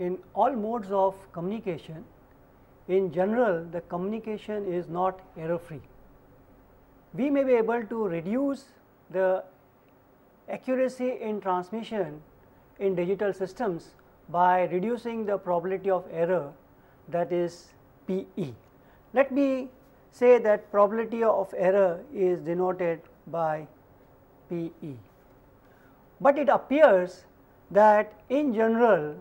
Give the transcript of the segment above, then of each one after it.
in all modes of communication, in general the communication is not error free. We may be able to reduce the accuracy in transmission in digital systems by reducing the probability of error, that is PE. Let me say that probability of error is denoted by PE. But it appears that in general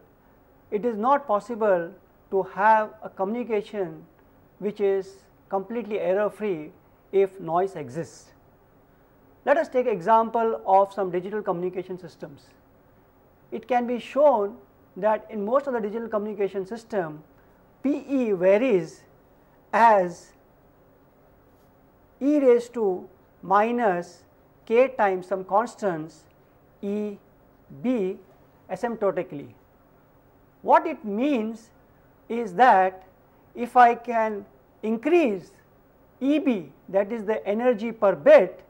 it is not possible to have a communication which is completely error free if noise exists. Let us take example of some digital communication systems. It can be shown that in most of the digital communication system, PE varies as e raised to minus k times some constants E B asymptotically. What it means is that if I can increase EB, that is the energy per bit,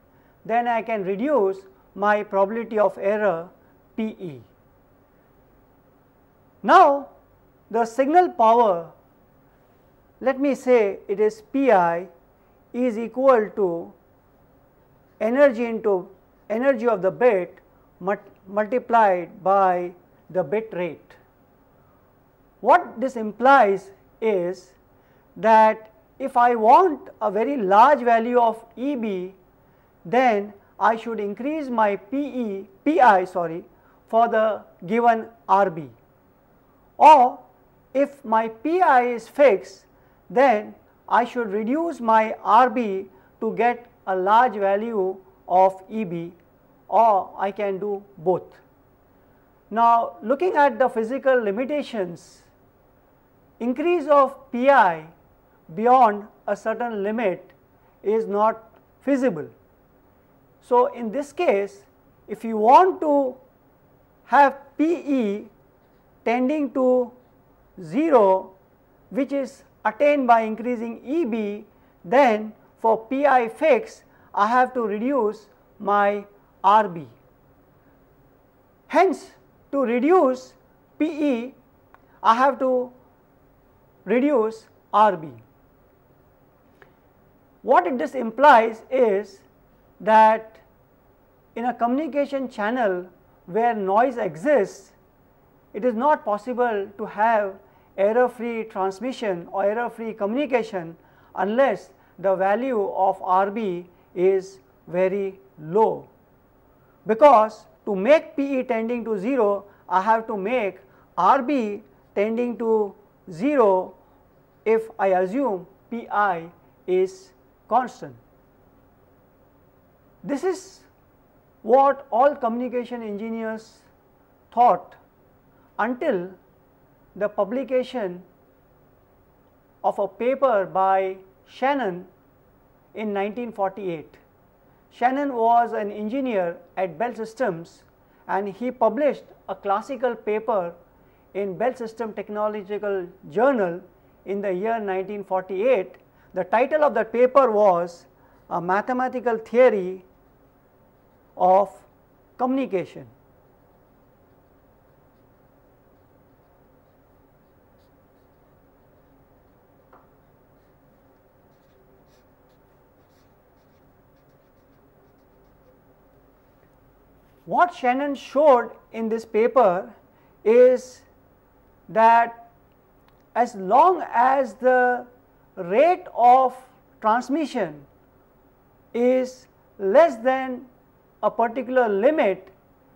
then I can reduce my probability of error PE. Now, the signal power, let me say it is Pi is equal to energy into energy of the bit multiplied by the bit rate. What this implies is that if I want a very large value of EB, then I should increase my Pi for the given RB, or if my Pi is fixed, then I should reduce my RB to get a large value of EB, or I can do both. Now, looking at the physical limitations, increase of Pi beyond a certain limit is not feasible. So, in this case, if you want to have PE tending to 0, which is attained by increasing EB, then for Pi fixed I have to reduce my RB. Hence, to reduce PE I have to reduce RB. What this implies is that in a communication channel where noise exists, it is not possible to have error free transmission or error free communication unless the value of RB is very low, because to make PE tending to 0 I have to make RB tending to 0 if I assume Pi is constant. This is what all communication engineers thought until the publication of a paper by Shannon in 1948. Shannon was an engineer at Bell Systems and he published a classical paper in Bell System Technological Journal in the year 1948. The title of that paper was A Mathematical Theory of Communication. What Shannon showed in this paper is that as long as the rate of transmission is less than a particular limit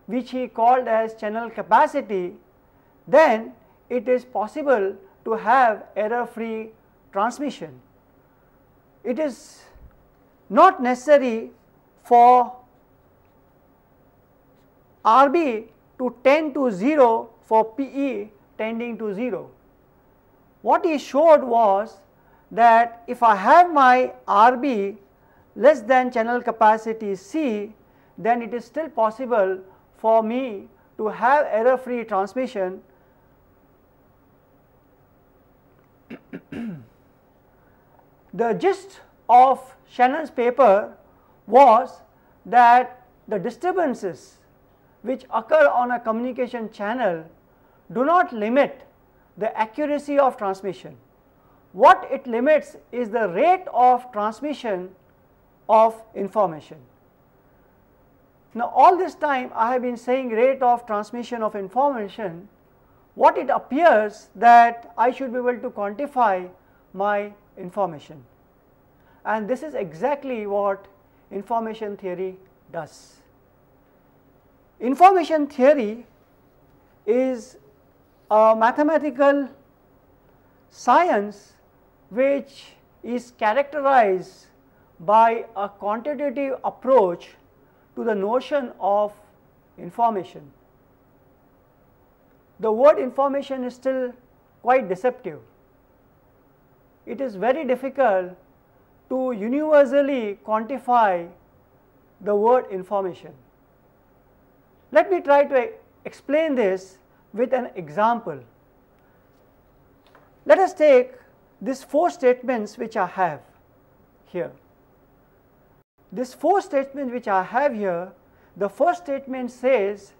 which he called as channel capacity, then it is possible to have error free transmission. It is not necessary for RB to tend to 0 for PE tending to 0. What he showed was that if I have my RB less than channel capacity C, then it is still possible for me to have error free transmission. The gist of Shannon's paper was that the disturbances which occur on a communication channel do not limit the accuracy of transmission. What it limits is the rate of transmission of information. Now, all this time I have been saying rate of transmission of information. What it appears that I should be able to quantify my information, and this is exactly what information theory does. Information theory is a mathematical science which is characterized by a quantitative approach to the notion of information. The word information is still quite deceptive. It is very difficult to universally quantify the word information. Let me try to explain this with an example. Let us take these 4 statements which I have here. These 4 statements which I have here, the first statement says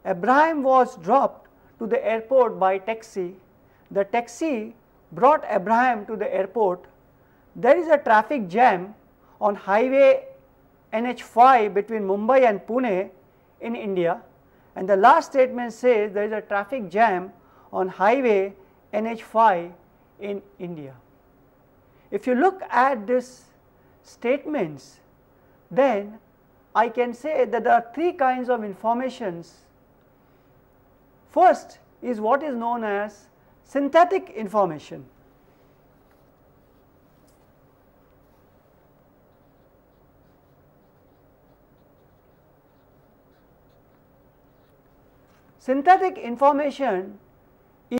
Abraham was dropped to the airport by taxi. The taxi brought Abraham to the airport. There is a traffic jam on highway NH5 between Mumbai and Pune in India, and the last statement says there is a traffic jam on highway NH5 in India. If you look at these statements, then I can say that there are 3 kinds of informations. First is what is known as synthetic information. Synthetic information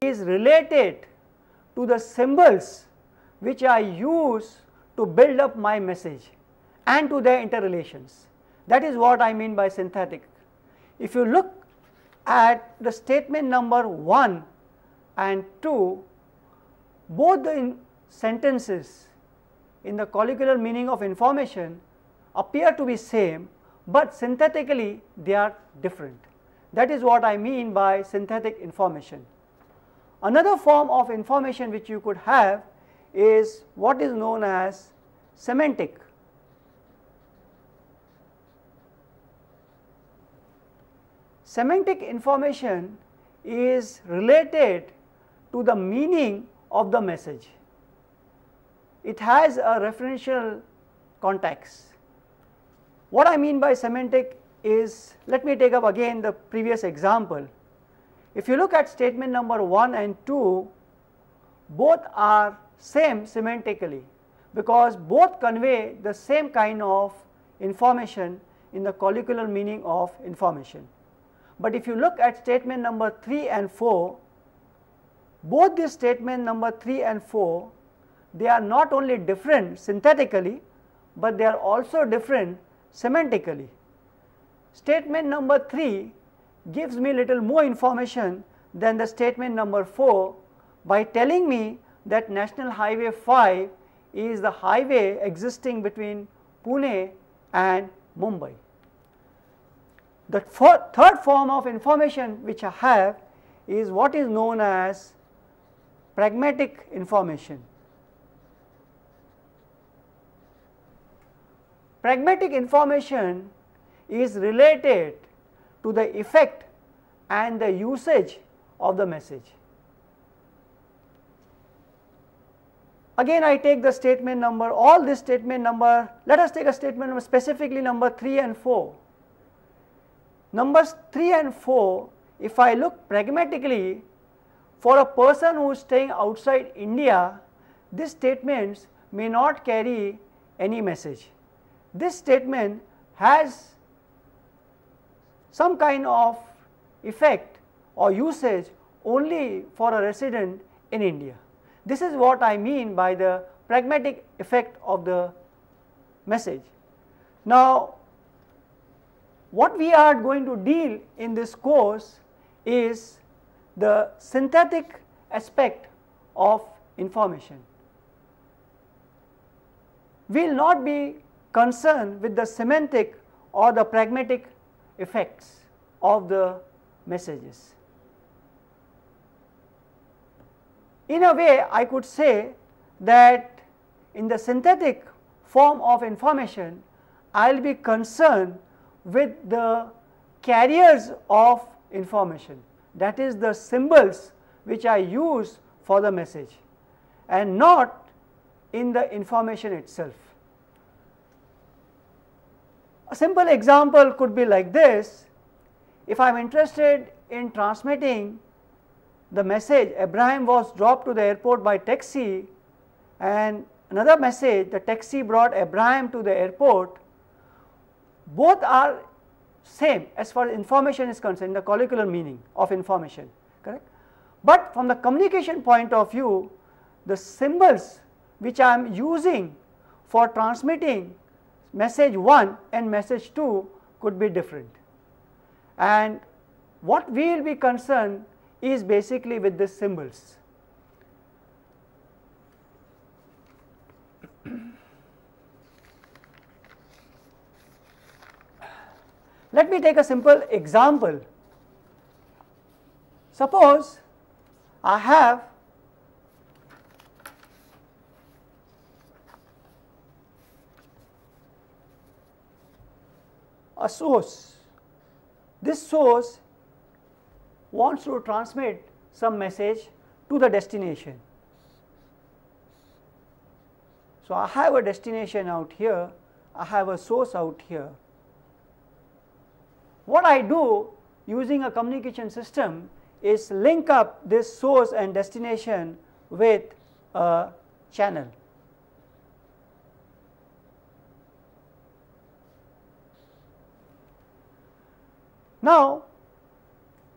is related to the symbols which I use to build up my message and to their interrelations. That is what I mean by synthetic. If you look at the statement number 1 and 2, both the sentences in the colloquial meaning of information appear to be same, but synthetically they are different. That is what I mean by synthetic information. Another form of information which you could have is what is known as semantic. Semantic information is related to the meaning of the message. It has a referential context. What I mean by semantic is, let me take up again the previous example. If you look at statement number 1 and 2, both are same semantically because both convey the same kind of information in the colloquial meaning of information. But if you look at statement number 3 and 4, both these statement number 3 and 4, they are not only different synthetically, but they are also different semantically. Statement number 3 gives me little more information than the statement number 4 by telling me that National Highway 5 is the highway existing between Pune and Mumbai. The third form of information which I have is what is known as pragmatic information. Pragmatic information is related to the effect and the usage of the message. Again I take the statement number, all this statement number, let us take a statement number specifically number 3 and 4. Numbers 3 and 4, if I look pragmatically, for a person who is staying outside India, these statements may not carry any message. This statement has some kind of effect or usage only for a resident in India. This is what I mean by the pragmatic effect of the message. Now, what we are going to deal in this course is the synthetic aspect of information. We will not be concerned with the semantic or the pragmatic effects of the messages. in a way I could say that in the synthetic form of information I will be concerned with the carriers of information, that is the symbols which I use for the message and not in the information itself. A simple example could be like this: if I am interested in transmitting the message Abraham was dropped to the airport by taxi, and another message, the taxi brought Abraham to the airport, both are same as far as information is concerned, the colloquial meaning of information, correct. But from the communication point of view, the symbols which I am using for transmitting message 1 and message 2 could be different, and what we will be concerned is basically with the symbols. Let me take a simple example. Suppose I have a source. This source wants to transmit some message to the destination. So, I have a destination out here, I have a source out here. What I do using a communication system is link up this source and destination with a channel. Now,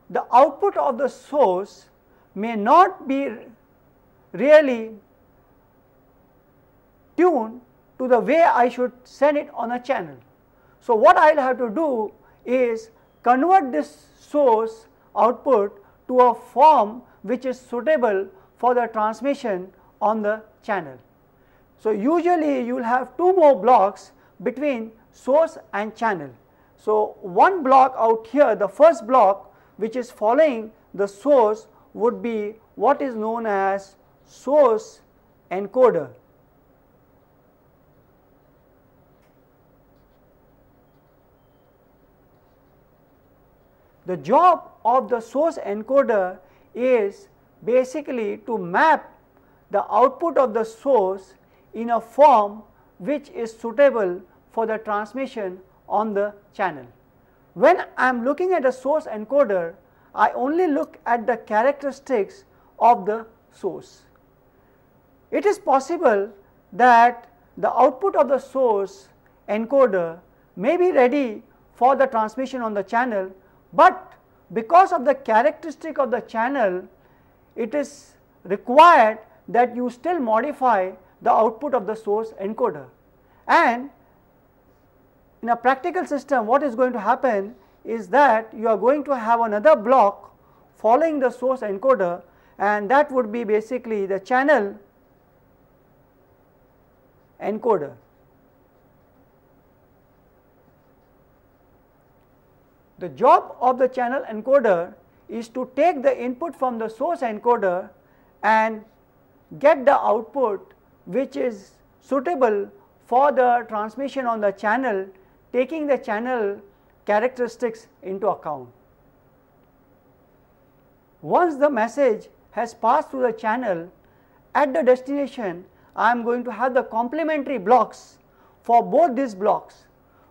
the output of the source may not be really tuned to the way I should send it on a channel. So, what I will have to do is convert this source output to a form which is suitable for the transmission on the channel. So, usually you will have two more blocks between source and channel. So, one block out here, the first block which is following the source would be what is known as source encoder. The job of the source encoder is basically to map the output of the source in a form which is suitable for the transmission on the channel. When I am looking at a source encoder, I only look at the characteristics of the source. It is possible that the output of the source encoder may be ready for the transmission on the channel, but because of the characteristic of the channel, it is required that you still modify the output of the source encoder. And in a practical system, what is going to happen is that you are going to have another block following the source encoder, and that would be basically the channel encoder. The job of the channel encoder is to take the input from the source encoder and get the output which is suitable for the transmission on the channel, taking the channel characteristics into account. Once the message has passed through the channel, at the destination I am going to have the complementary blocks for both these blocks.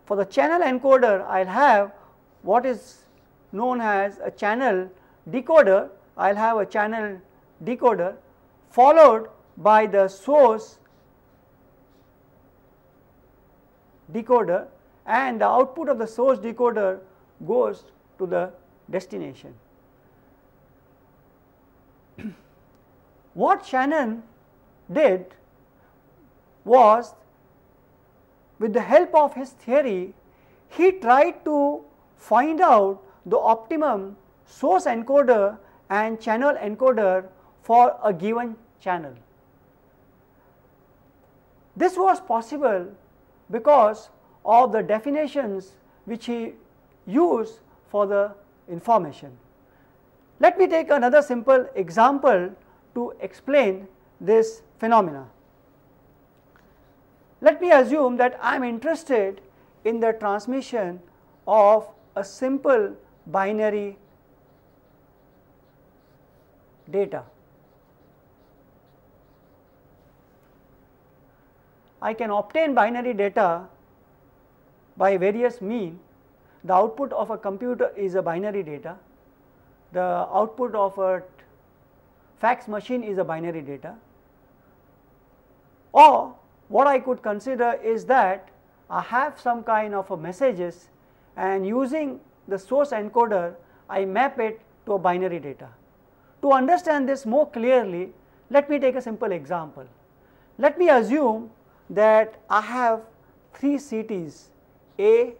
For the channel encoder, I will have what is known as a channel decoder. I will have a channel decoder followed by the source decoder, and the output of the source decoder goes to the destination. What Shannon did was, with the help of his theory, he tried to find out the optimum source encoder and channel encoder for a given channel. This was possible because of the definitions which he used for the information. Let me take another simple example to explain this phenomena. Let me assume that I am interested in the transmission of a simple binary data. I can obtain binary data by various means. The output of a computer is a binary data, the output of a fax machine is a binary data, or what I could consider is that I have some kind of a messages, and using the source encoder I map it to a binary data. To understand this more clearly, let me take a simple example. Let me assume that I have 3 cities A,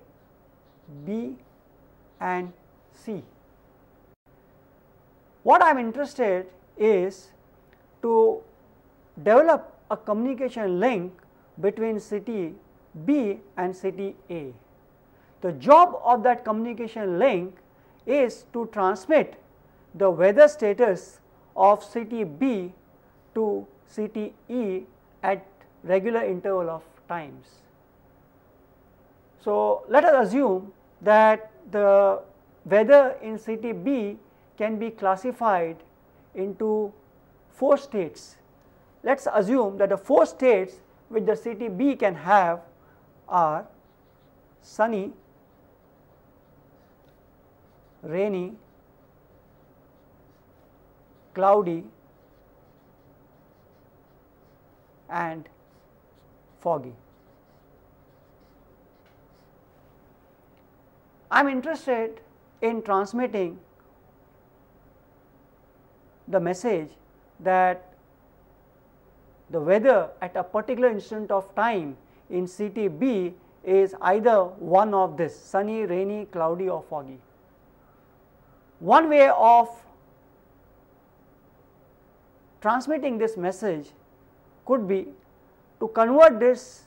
B and C. What I am interested is to develop a communication link between city B and city A. The job of that communication link is to transmit the weather status of city B to city E at regular interval of times. So, let us assume that the weather in city B can be classified into 4 states. Let us assume that the 4 states which the city B can have are sunny, rainy, cloudy and foggy. I am interested in transmitting the message that the weather at a particular instant of time in city B is either one of this: sunny, rainy, cloudy or foggy. One way of transmitting this message could be to convert this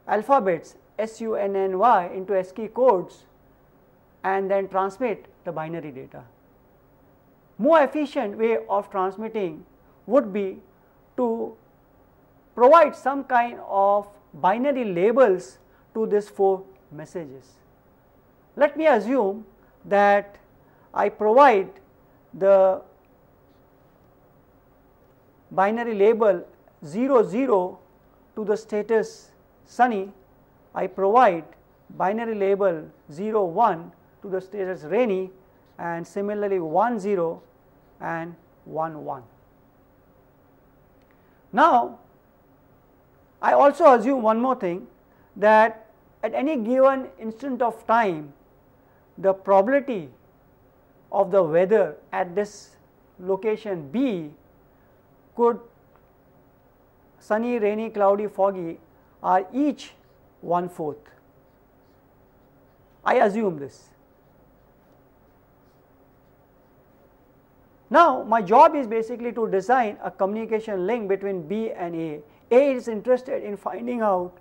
alphabets SUNNY into ASCII codes and then transmit the binary data. More efficient way of transmitting would be to provide some kind of binary labels to these 4 messages. Let me assume that I provide the binary label 00 to the status sunny, I provide binary label 01 to the status rainy, and similarly 10 and 11. Now, I also assume one more thing, that at any given instant of time the probability of the weather at this location B could sunny, rainy, cloudy, foggy are each 1/4. I assume this. Now, my job is basically to design a communication link between B and A. A is interested in finding out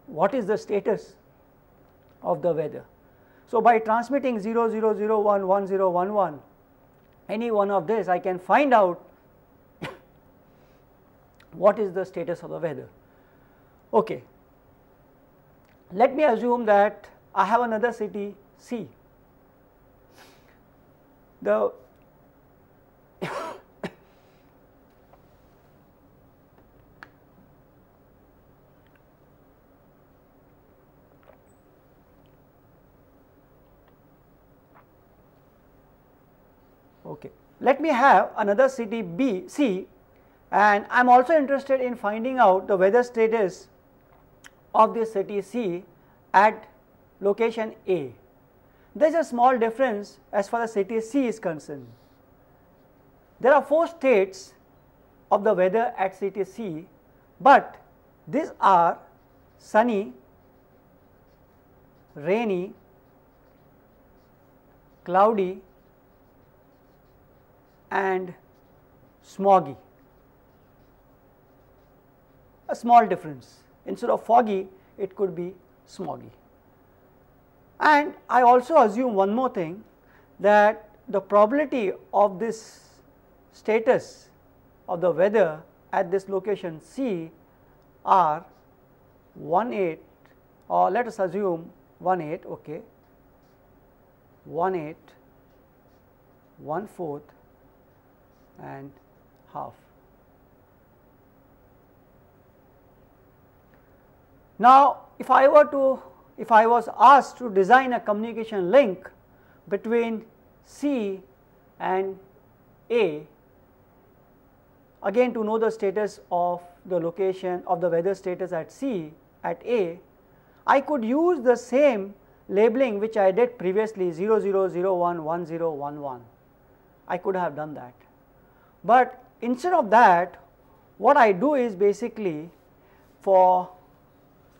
what is the status of the weather. So, by transmitting 0001, 1011, any one of this I can find out what is the status of the weather. Okay. Let me assume that I have another city C. The okay. Let me have another city B, C, and I am also interested in finding out the weather status of this city C at location A. There is a small difference as far as city C is concerned. There are 4 states of the weather at city C, but these are sunny, rainy, cloudy and smoggy. A small difference, instead of foggy it could be smoggy. And I also assume one more thing, that the probability of this status of the weather at this location C are 1/8, or let us assume 1/8, okay, 1/8, 1/4 and half. Now, if I was asked to design a communication link between C and A, again to know the status of the location of the weather status at C at A, I could use the same labeling which I did previously 0001 1011. I could have done that, but instead of that, what I do is basically for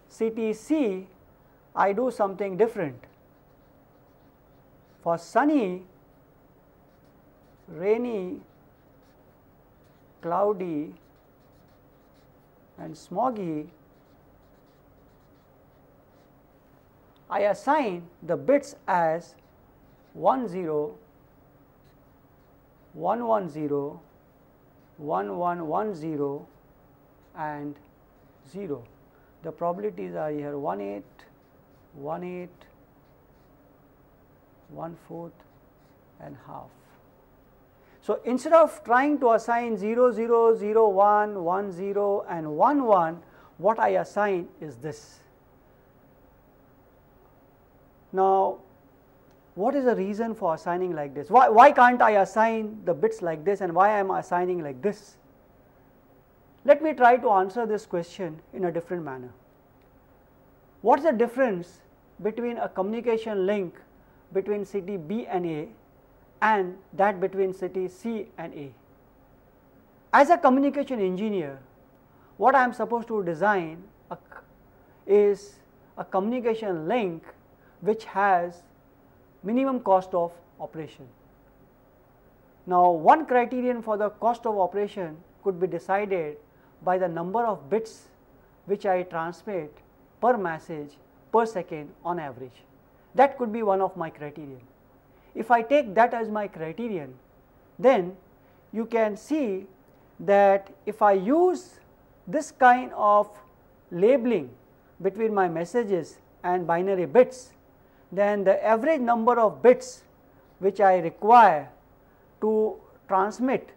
city C I do something different. For sunny, rainy, cloudy and smoggy, I assign the bits as 10, 110, 1110 and 0. The probabilities are here 1/8, 1/8, 1/4 and half. So, instead of trying to assign 0, 0, 0, 1, 1, 0 and 1, 1, what I assign is this. Now, what is the reason for assigning like this? Why can't I assign the bits like this, and why am I assigning like this? Let me try to answer this question in a different manner. What is the difference between a communication link between city B and A and that between city C and A? As a communication engineer, what I am supposed to design is a communication link which has minimum cost of operation. Now, one criterion for the cost of operation could be decided by the number of bits which I transmit per message per second on average. That could be one of my criterion. If I take that as my criterion, then you can see that if I use this kind of labeling between my messages and binary bits, then the average number of bits which I require to transmit,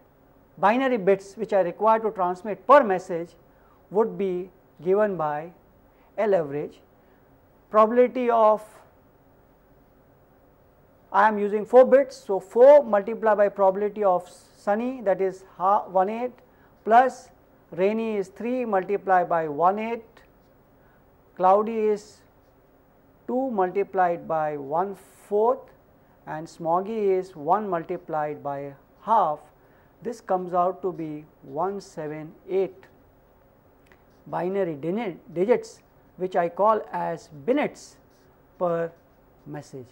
binary bits which I require to transmit per message would be given by L average. Probability of, I am using 4 bits, so 4 multiplied by probability of sunny, that is 1/8, plus rainy is 3 multiplied by 1/8, cloudy is 2 multiplied by 1/4 and smoggy is 1 multiplied by half. This comes out to be 178 binary digits which I call as bits per message.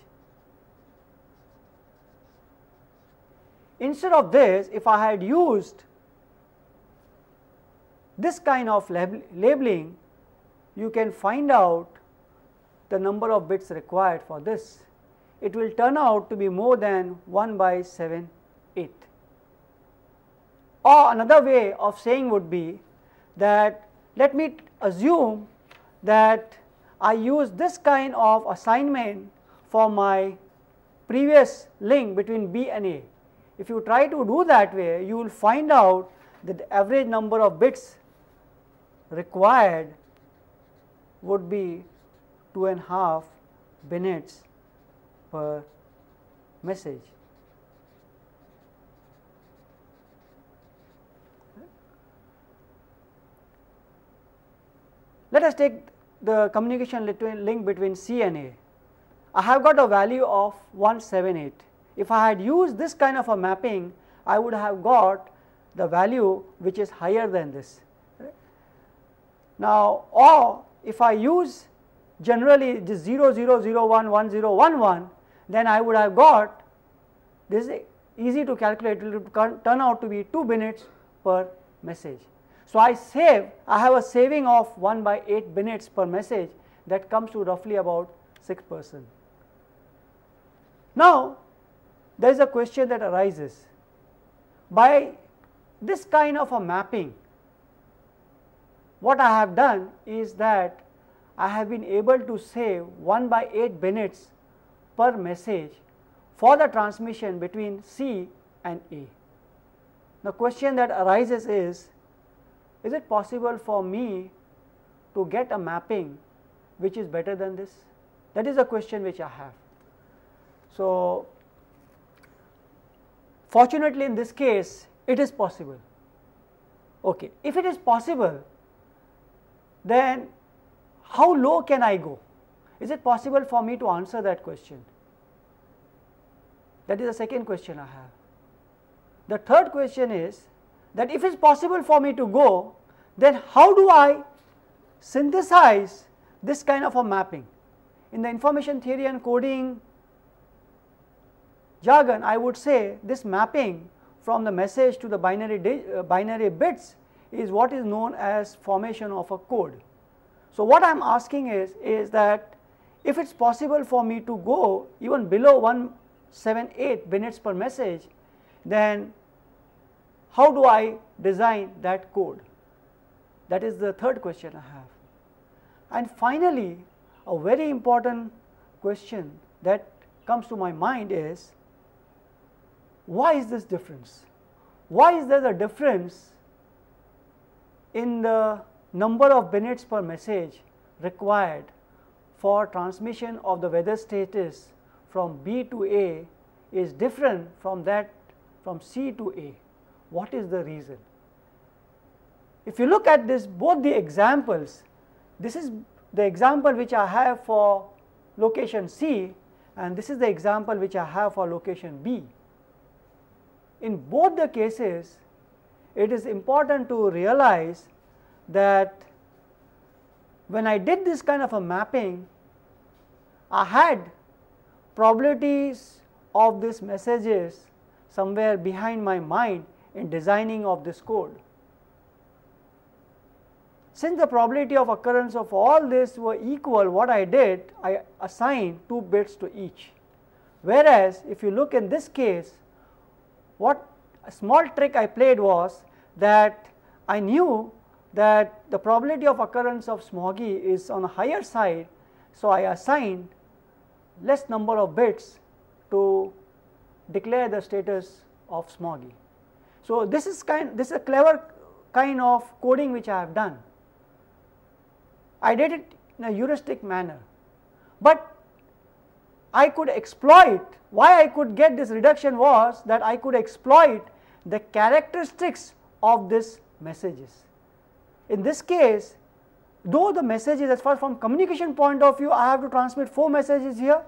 Instead of this, if I had used this kind of labeling, you can find out the number of bits required for this. It will turn out to be more than 1/78. Or another way of saying would be that, let me assume that I use this kind of assignment for my previous link between B and A. If you try to do that way, you will find out that the average number of bits required would be 2.5 bits per message. Let us take the communication link between C and A. I have got a value of 178. If I had used this kind of a mapping, I would have got the value which is higher than this. Now, or if I use generally this 0, 0, 0, 1, 1, 0, 1, 1, then I would have got, this is easy to calculate, it will turn out to be 2 bits per message. So, I have a saving of 1/8 bits per message, that comes to roughly about 6%. Now, there is a question that arises, by this kind of a mapping, what I have done is that I have been able to save 1/8 minutes per message for the transmission between C and A. The question that arises is it possible for me to get a mapping which is better than this? That is a question which I have. So, fortunately in this case it is possible. Okay. If it is possible, then how low can I go? Is it possible for me to answer that question? That is the second question I have. The third question is that if it is possible for me to go, then how do I synthesize this kind of a mapping? In the information theory and coding jargon, I would say this mapping from the message to the binary bits is what is known as formation of a code. So, what I am asking is that if it is possible for me to go even below 178 minutes per message, then how do I design that code? That is the third question I have. And finally, a very important question that comes to my mind is, why is this difference? Why is there a difference in the number of minutes per message required for transmission of the weather status from B to A is different from that from C to A? What is the reason? If you look at this, both the examples, this is the example which I have for location C and this is the example which I have for location B. In both the cases, it is important to realize that when I did this kind of a mapping, I had probabilities of these messages somewhere behind my mind in designing of this code. Since the probability of occurrence of all this were equal, what I did, I assigned 2 bits to each. Whereas, if you look in this case, what a small trick I played was that I knew that the probability of occurrence of smoggy is on a higher side. So, I assigned less number of bits to declare the status of smoggy. So, this is a clever kind of coding which I have done. I did it in a heuristic manner, but I could exploit, why I could get this reduction was that I could exploit the characteristics of these messages. In this case, though the messages as far as from communication point of view, I have to transmit 4 messages here.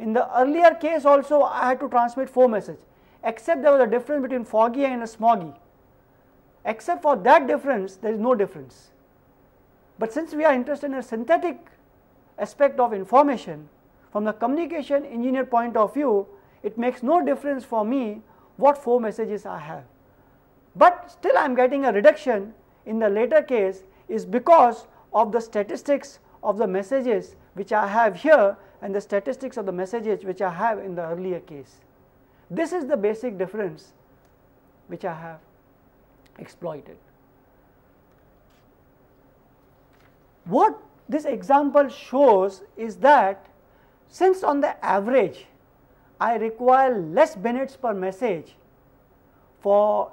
In the earlier case also I had to transmit 4 messages, except there was a difference between foggy and a smoggy. Except for that difference, there is no difference. But since we are interested in a synthetic aspect of information, from the communication engineer point of view, it makes no difference for me what 4 messages I have. But still I am getting a reduction in the later case is because of the statistics of the messages which I have here and the statistics of the messages which I have in the earlier case. This is the basic difference which I have exploited. What this example shows is that since on the average I require less minutes per message for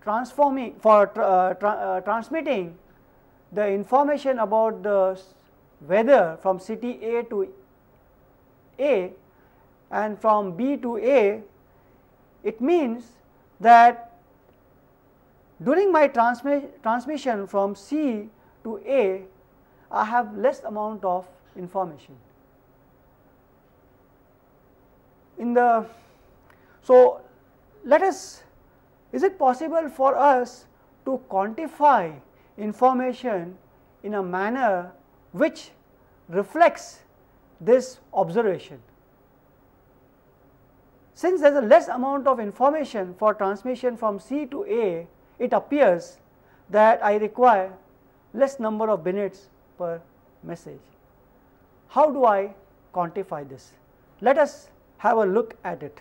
transmitting the information about the weather from city A to A and from B to A, it means that during my transmission from C to A, I have less amount of information. So let us, is it possible for us to quantify information in a manner which reflects this observation? Since there is a less amount of information for transmission from C to A, it appears that I require less number of minutes per message. How do I quantify this? Let us have a look at it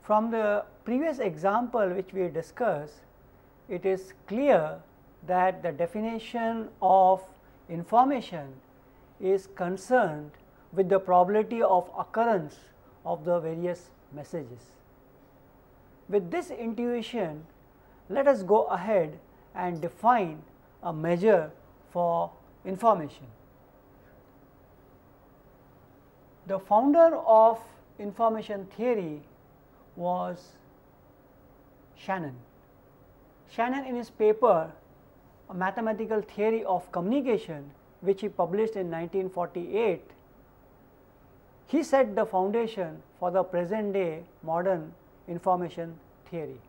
From the previous example which we discussed, it is clear that the definition of information is concerned with the probability of occurrence of the various messages. With this intuition, let us go ahead and define a measure for information. The founder of information theory was Shannon. Shannon, in his paper A Mathematical Theory of Communication, which he published in 1948, he set the foundation for the present day modern information theory.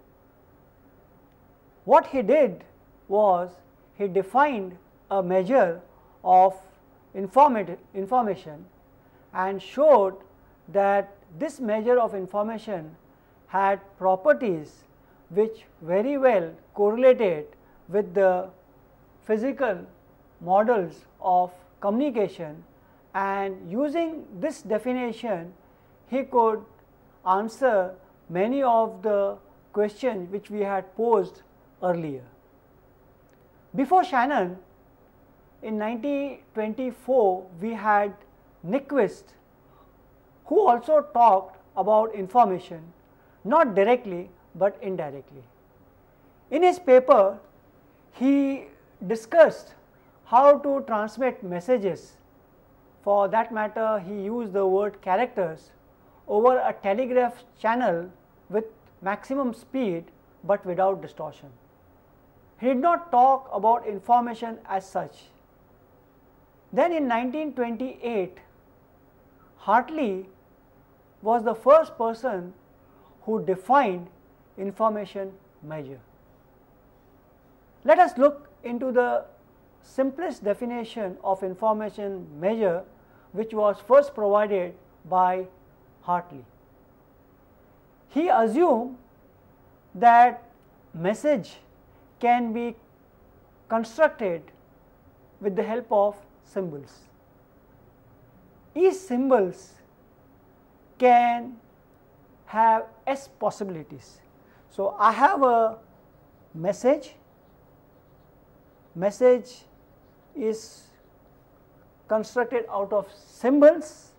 What he did was he defined a measure of information and showed that this measure of information had properties which very well correlated with the physical models of communication, and using this definition he could answer many of the questions which we had posed earlier. Before Shannon, in 1924 we had Nyquist, who also talked about information, not directly but indirectly. In his paper, he discussed how to transmit messages. For that matter, he used the word characters over a telegraph channel with maximum speed but without distortion. He did not talk about information as such. Then in 1928, Hartley was the first person who defined information measure. Let us look into the simplest definition of information measure, which was first provided by Hartley. He assumed that message can be constructed with the help of symbols. Each symbols can have S possibilities. So, I have a message is constructed out of symbols.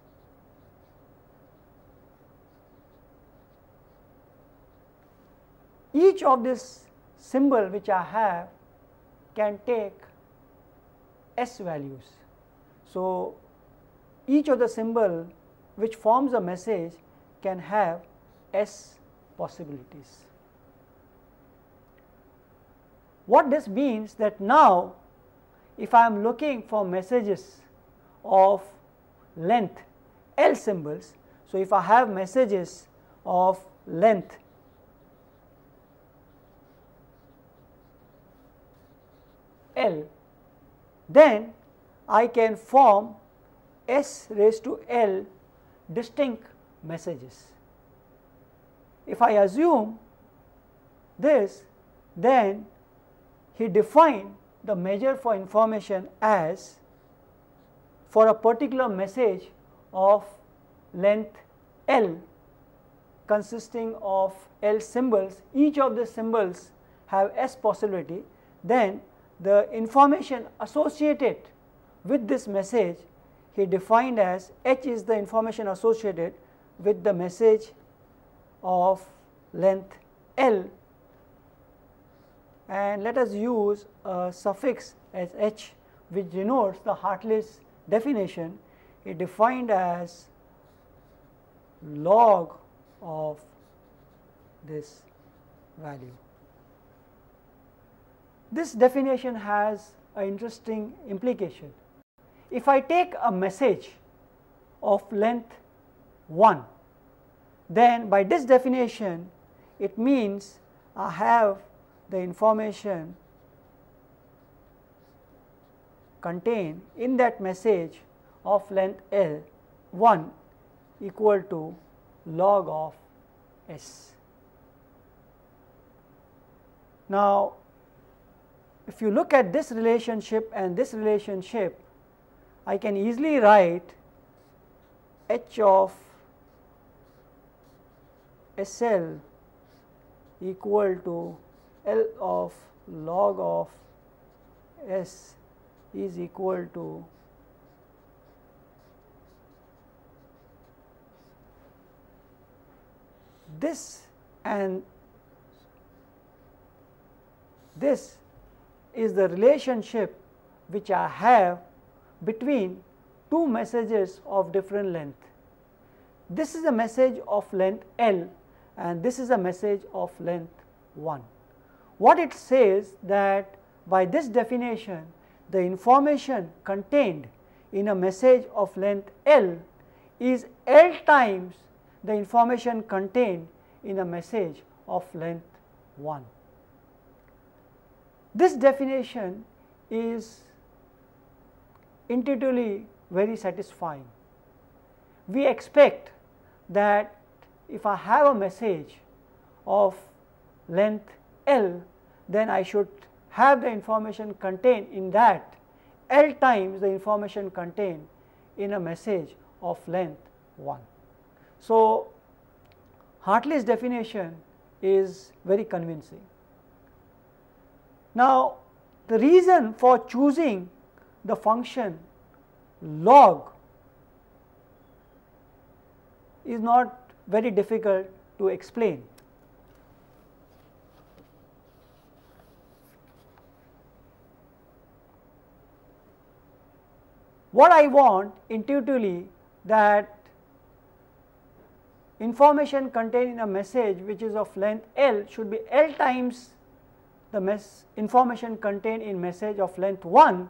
Each of this symbol which I have can take S values. So, each of the symbol which forms a message can have S possibilities. What this means that now if I am looking for messages of length L symbols, so if I have messages of length L, then I can form S raised to L distinct messages. If I assume this, then he defined the measure for information as, for a particular message of length L consisting of L symbols, each of the symbols have S possibility, then the information associated with this message he defined as H is the information associated with the message of length L, and let us use a suffix as H which denotes the Hartley's definition. It defined as log of this value. This definition has an interesting implication. If I take a message of length 1, then by this definition it means I have the information contained in that message of length L 1 equal to log of S. Now, if you look at this relationship and this relationship, I can easily write H of SL equal to L of log of S is equal to this, and this is the relationship which I have between two messages of different length. This is a message of length L and this is a message of length 1. What it says that by this definition, the information contained in a message of length L is L times the information contained in a message of length 1. This definition is intuitively very satisfying. We expect that if I have a message of length L, then I should have the information contained in that L times the information contained in a message of length 1. So, Hartley's definition is very convincing. Now, the reason for choosing the function log is not very difficult to explain. What I want intuitively, that information contained in a message which is of length L should be L times the information contained in message of length 1,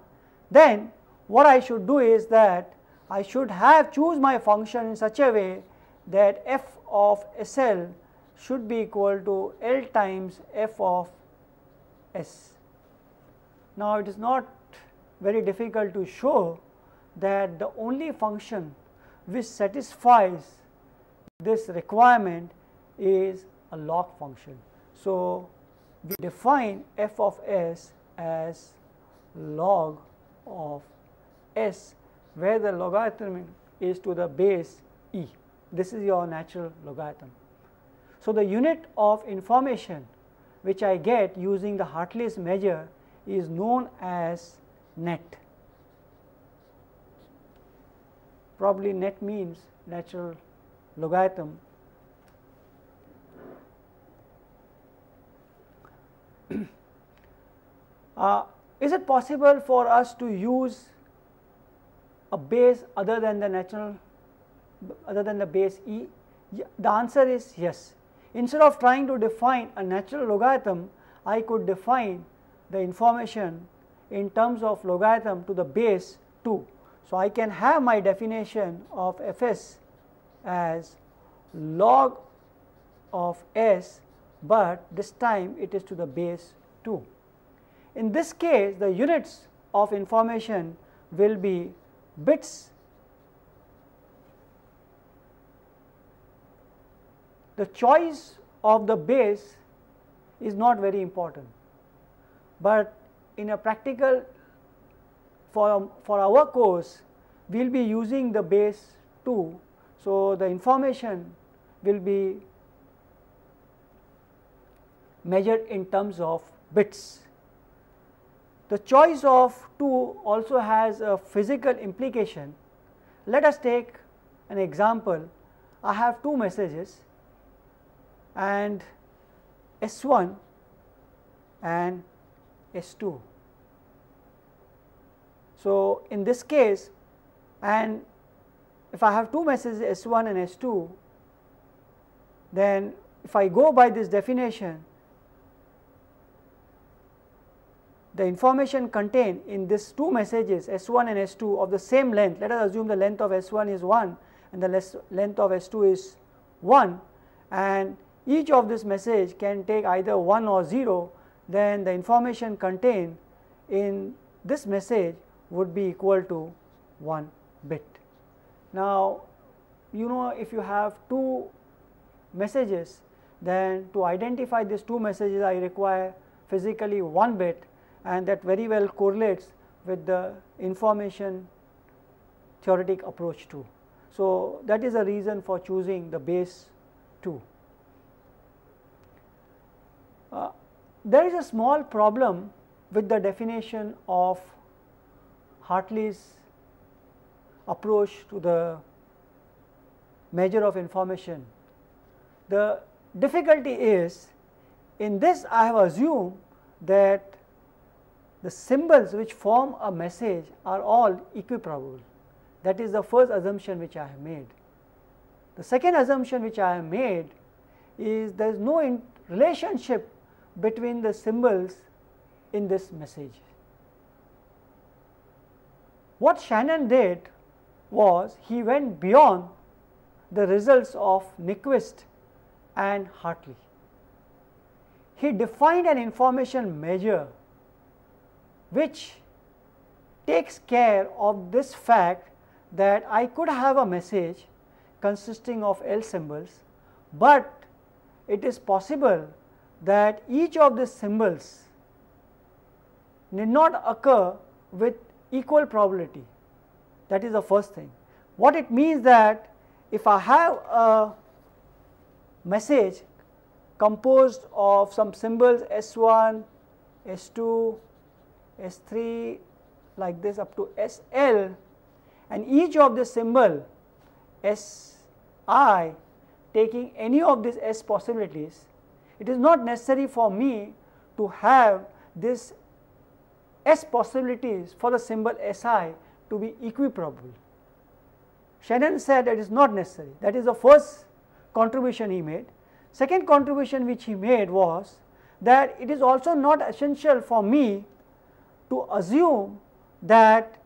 then what I should do is that I should choose my function in such a way that f of SL should be equal to L times f of S. Now, it is not very difficult to show that the only function which satisfies this requirement is a log function. So, we define f of S as log of S, where the logarithm is to the base e. This is your natural logarithm. So, the unit of information which I get using the Hartley's measure is known as net. Probably net means natural logarithm. Is it possible for us to use a base other than the base e? The answer is yes. Instead of trying to define a natural logarithm, I could define the information in terms of logarithm to the base 2. So, I can have my definition of Fs as log of S, but this time it is to the base 2. In this case, the units of information will be bits. The choice of the base is not very important, but in a practical, for our course, we will be using the base 2. So, the information will be measured in terms of bits. The choice of 2 also has a physical implication. Let us take an example. I have two messages and S1 and S2. So, in this case, and if I have two messages S1 and S2, then if I go by this definition, the information contained in these two messages S1 and S2 of the same length, let us assume the length of S1 is 1 and the length of S2 is 1, and each of this message can take either 1 or 0, then the information contained in this message would be equal to 1 bit. Now, you know, if you have two messages, then to identify these two messages I require physically 1 bit, and that very well correlates with the information theoretic approach too. So, that is a reason for choosing the base 2. there is a small problem with the definition of Hartley's approach to the measure of information. The difficulty is, in this I have assumed that the symbols which form a message are all equiprobable. That is the first assumption which I have made. The second assumption which I have made is there is no relationship between the symbols in this message. What Shannon did was he went beyond the results of Nyquist and Hartley. He defined an information measure which takes care of this fact that I could have a message consisting of L symbols, but it is possible that each of the symbols need not occur with equal probability. That is the first thing. What it means that if I have a message composed of some symbols S1, S2, S3 like this up to SL, and each of the symbol Si taking any of these S possibilities, it is not necessary for me to have this S possibilities for the symbol Si to be equiprobable. Shannon said that is not necessary. That is the first contribution he made. Second contribution which he made was that it is also not essential for me to assume that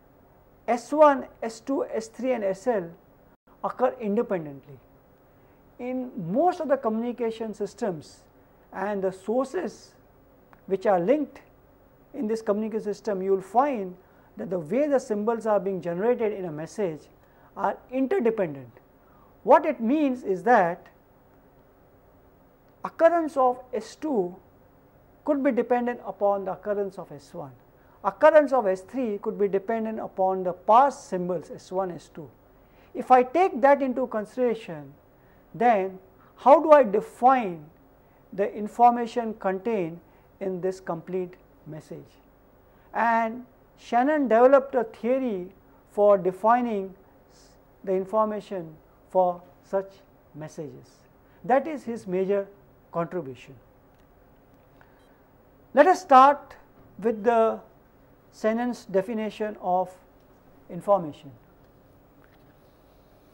S1, S2, S3 and SL occur independently. In most of the communication systems and the sources which are linked in this communication system, you will find that the way the symbols are being generated in a message are interdependent. What it means is that occurrence of S2 could be dependent upon the occurrence of S1. Occurrence of S3 could be dependent upon the past symbols S1, S2. If I take that into consideration, then how do I define the information contained in this complete message? And Shannon developed a theory for defining the information for such messages. That is his major contribution. Let us start with the Shannon's definition of information.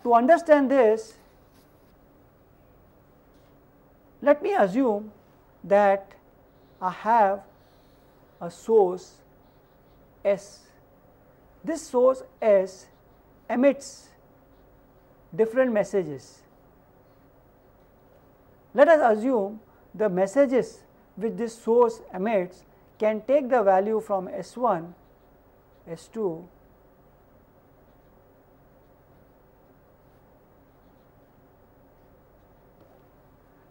To understand this, let me assume that I have a source S. This source S emits different messages. Let us assume the messages which this source emits can take the value from S1, S2,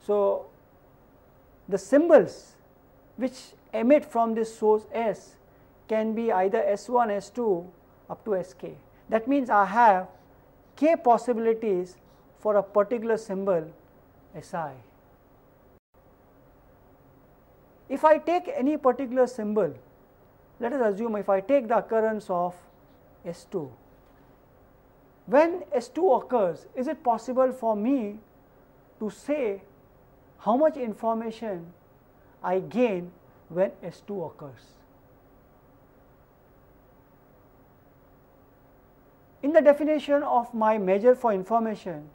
so the symbols which emit from this source S can be either S1, S2 up to Sk. That means I have k possibilities for a particular symbol Si. If I take any particular symbol, let us assume if I take the occurrence of S2, when S2 occurs, is it possible for me to say how much information I gain when S2 occurs? In the definition of my measure for information,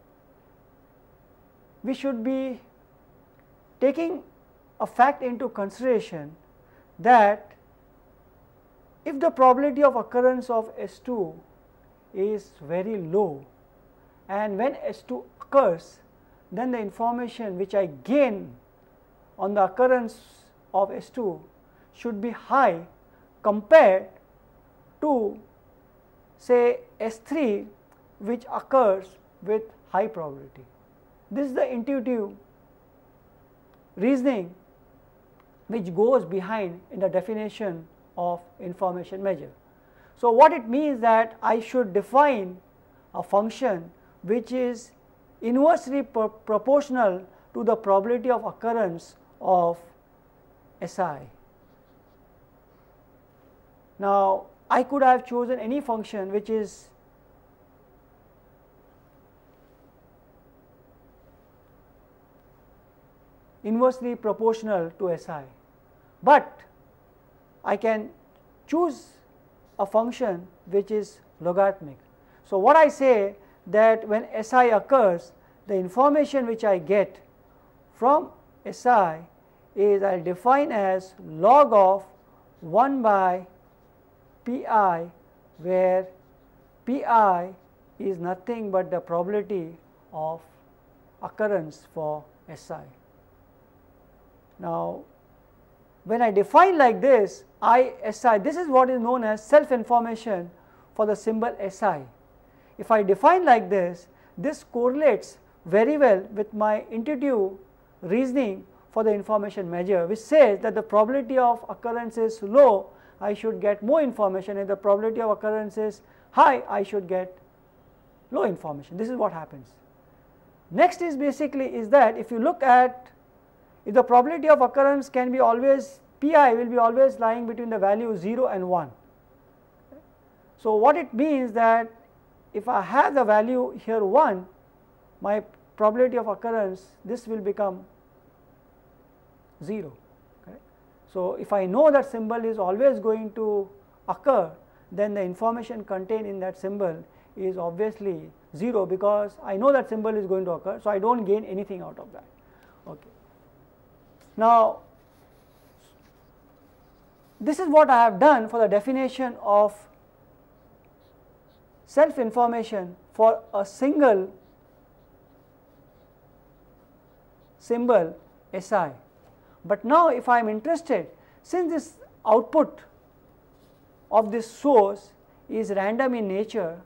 we should be taking a fact into consideration that if the probability of occurrence of S2 is very low, and when S2 occurs, then the information which I gain on the occurrence of S2 should be high compared to say S3 which occurs with high probability. This is the intuitive reasoning which goes behind in the definition of information measure. So, what it means that I should define a function which is inversely proportional to the probability of occurrence of SI. Now, I could have chosen any function which is inversely proportional to SI, but I can choose a function which is logarithmic. So, what I say that when SI occurs, the information which I get from SI is I will define as log of 1 by Pi, where Pi is nothing but the probability of occurrence for SI. Now, when I define like this SI, this is what is known as self information for the symbol SI. If I define like this correlates very well with my intuitive reasoning for the information measure, which says that the probability of occurrence is low, I should get more information. If the probability of occurrence is high, I should get low information. This is what happens. Next is basically is that if you look at, if the probability of occurrence can be always, Pi will be always lying between the value 0 and 1. So, what it means that if I have the value here 1, my probability of occurrence, this will become 0. Okay. So, if I know that symbol is always going to occur, then the information contained in that symbol is obviously 0, because I know that symbol is going to occur. So, I do not gain anything out of that. Okay. Now, this is what I have done for the definition of self information for a single symbol SI. But now, if I am interested, since this output of this source is random in nature,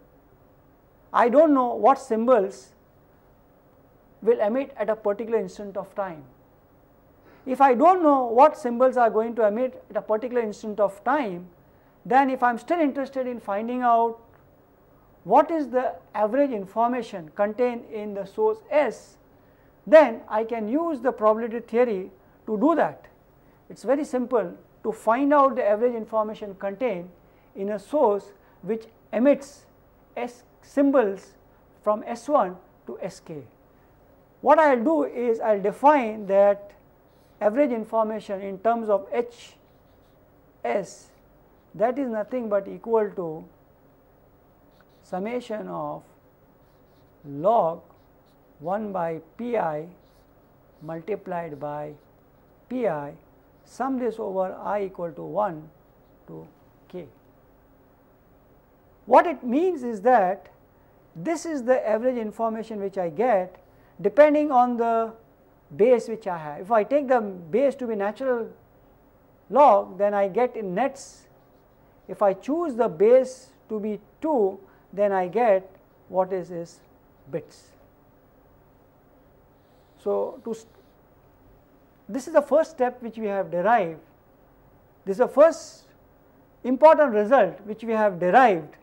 I do not know what symbols will emit at a particular instant of time. If I do not know what symbols are going to emit at a particular instant of time, then if I am still interested in finding out what is the average information contained in the source S, then I can use the probability theory to do that. It is very simple to find out the average information contained in a source which emits S symbols from S1 to Sk. What I will do is I will define that average information in terms of Hs, that is nothing but equal to summation of log 1 by Pi multiplied by Pi, sum this over I equal to 1 to k. What it means is that this is the average information which I get depending on the base which I have. If I take the base to be natural log, then I get in nets. If I choose the base to be 2, then I get what is bits. So, this is the first step which we have derived. This is the first important result which we have derived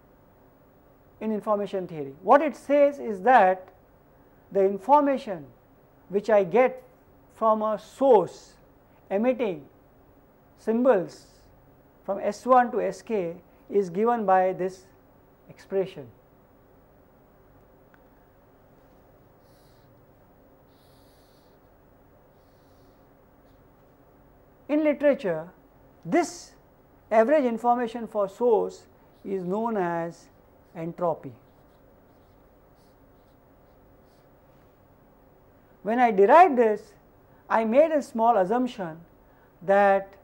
in information theory. What it says is that the information which I get from a source emitting symbols from S1 to Sk is given by this expression. In literature, this average information for source is known as entropy. When I derived this, I made a small assumption that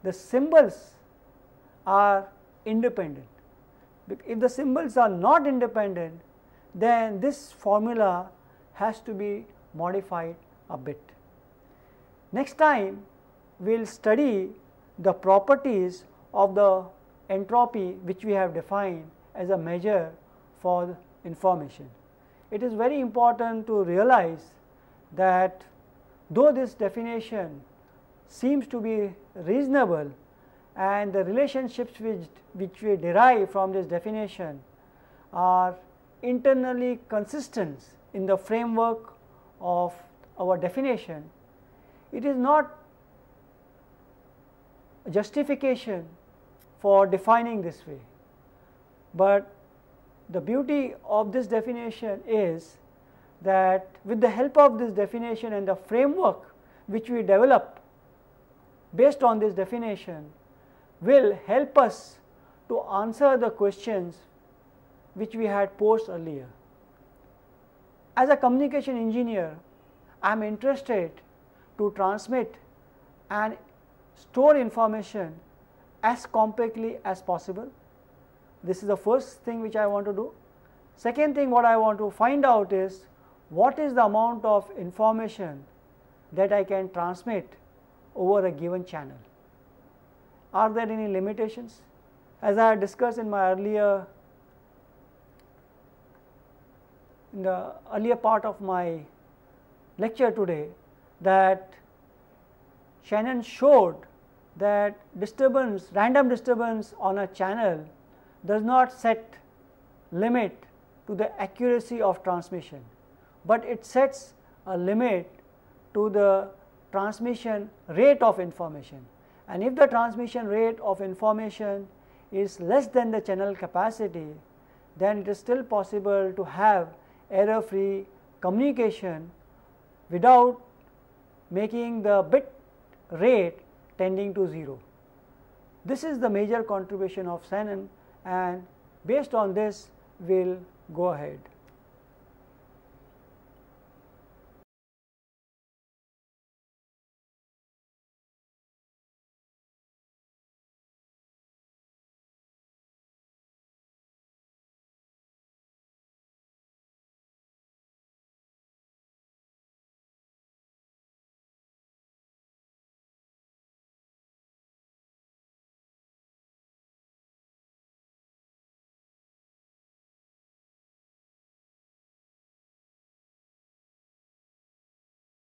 the symbols are independent. If the symbols are not independent, then this formula has to be modified a bit. Next time, we will study the properties of the entropy which we have defined as a measure for the information. It is very important to realize that though this definition seems to be reasonable and the relationships which we derive from this definition are internally consistent in the framework of our definition, it is not justification for defining this way, but the beauty of this definition is that with the help of this definition and the framework which we develop based on this definition will help us to answer the questions which we had posed earlier. As a communication engineer, I am interested to transmit and store information as compactly as possible. This is the first thing which I want to do. Second thing what I want to find out is what is the amount of information that I can transmit over a given channel. Are there any limitations? As I had discussed in my earlier part of my lecture today, that Shannon showed that random disturbance on a channel does not set limit to the accuracy of transmission, but it sets a limit to the transmission rate of information. And if the transmission rate of information is less than the channel capacity, then it is still possible to have error free communication without making the bit rate tending to 0. This is the major contribution of Shannon, and based on this we will go ahead.